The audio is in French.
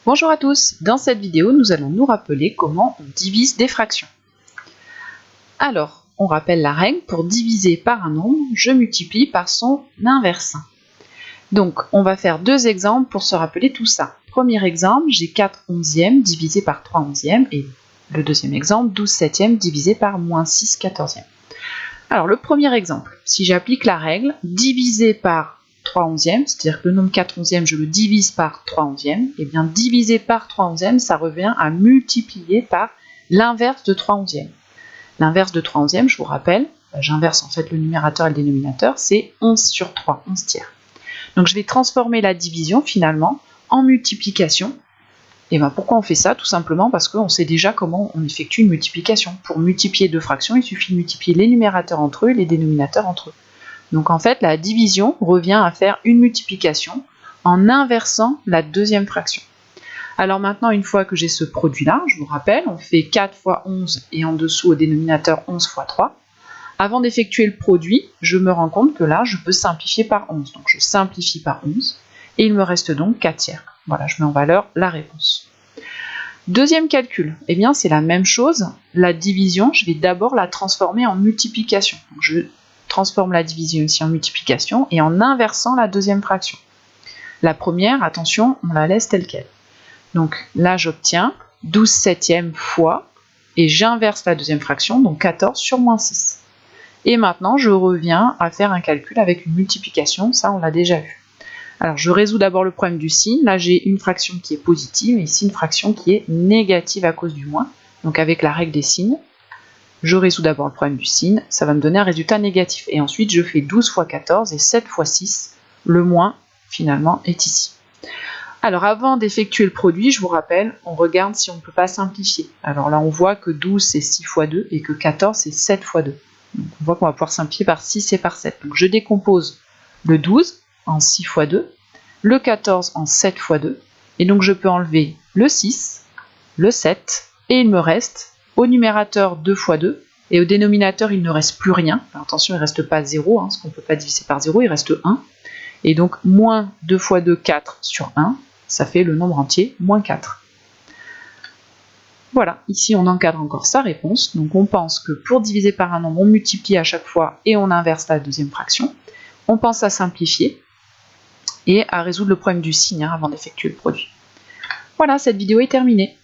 Bonjour à tous, dans cette vidéo nous allons nous rappeler comment on divise des fractions. Alors, on rappelle la règle, pour diviser par un nombre, je multiplie par son inverse. Donc, on va faire deux exemples pour se rappeler tout ça. Premier exemple, j'ai 4 onzièmes divisé par 3 onzièmes, et le deuxième exemple, 12 septièmes divisé par moins 6 quatorzièmes. Alors, le premier exemple, si j'applique la règle, diviser par 3 onzièmes, c'est-à-dire que le nombre 4 onzièmes, je le divise par 3 onzièmes, et bien diviser par 3 onzièmes, ça revient à multiplier par l'inverse de 3 onzièmes. L'inverse de 3 onzièmes, je vous rappelle, j'inverse en fait le numérateur et le dénominateur, c'est 11 sur 3, 11 tiers. Donc je vais transformer la division finalement en multiplication. Et bien pourquoi on fait ça? Tout simplement parce qu'on sait déjà comment on effectue une multiplication. Pour multiplier deux fractions, il suffit de multiplier les numérateurs entre eux et les dénominateurs entre eux. Donc en fait, la division revient à faire une multiplication en inversant la deuxième fraction. Alors maintenant, une fois que j'ai ce produit-là, je vous rappelle, on fait 4 fois 11 et en dessous au dénominateur 11 fois 3. Avant d'effectuer le produit, je me rends compte que là, je peux simplifier par 11. Donc je simplifie par 11 et il me reste donc 4 tiers. Voilà, je mets en valeur la réponse. Deuxième calcul, eh bien c'est la même chose. La division, je vais d'abord la transformer en multiplication. Donc, je transforme la division ici en multiplication et en inversant la deuxième fraction. La première, attention, on la laisse telle quelle. Donc là, j'obtiens 12 septièmes fois, et j'inverse la deuxième fraction, donc 14 sur moins 6. Et maintenant, je reviens à faire un calcul avec une multiplication, ça on l'a déjà vu. Alors je résous d'abord le problème du signe, là j'ai une fraction qui est positive, et ici une fraction qui est négative à cause du moins, donc avec la règle des signes. Je résous d'abord le problème du signe, ça va me donner un résultat négatif. Et ensuite, je fais 12 fois 14 et 7 fois 6. Le moins, finalement, est ici. Alors, avant d'effectuer le produit, je vous rappelle, on regarde si on ne peut pas simplifier. Alors là, on voit que 12, c'est 6 fois 2 et que 14, c'est 7 fois 2. Donc, on voit qu'on va pouvoir simplifier par 6 et par 7. Donc, je décompose le 12 en 6 fois 2, le 14 en 7 fois 2. Et donc, je peux enlever le 6, le 7, et il me reste au numérateur 2 fois 2, et au dénominateur il ne reste plus rien. Alors, attention, il ne reste pas 0, parce qu'on ne peut pas diviser par 0, il reste 1. Et donc moins 2 fois 2, 4 sur 1, ça fait le nombre entier, moins 4. Voilà, ici on encadre encore sa réponse. Donc on pense que pour diviser par un nombre, on multiplie à chaque fois et on inverse la deuxième fraction. On pense à simplifier et à résoudre le problème du signe avant d'effectuer le produit. Voilà, cette vidéo est terminée.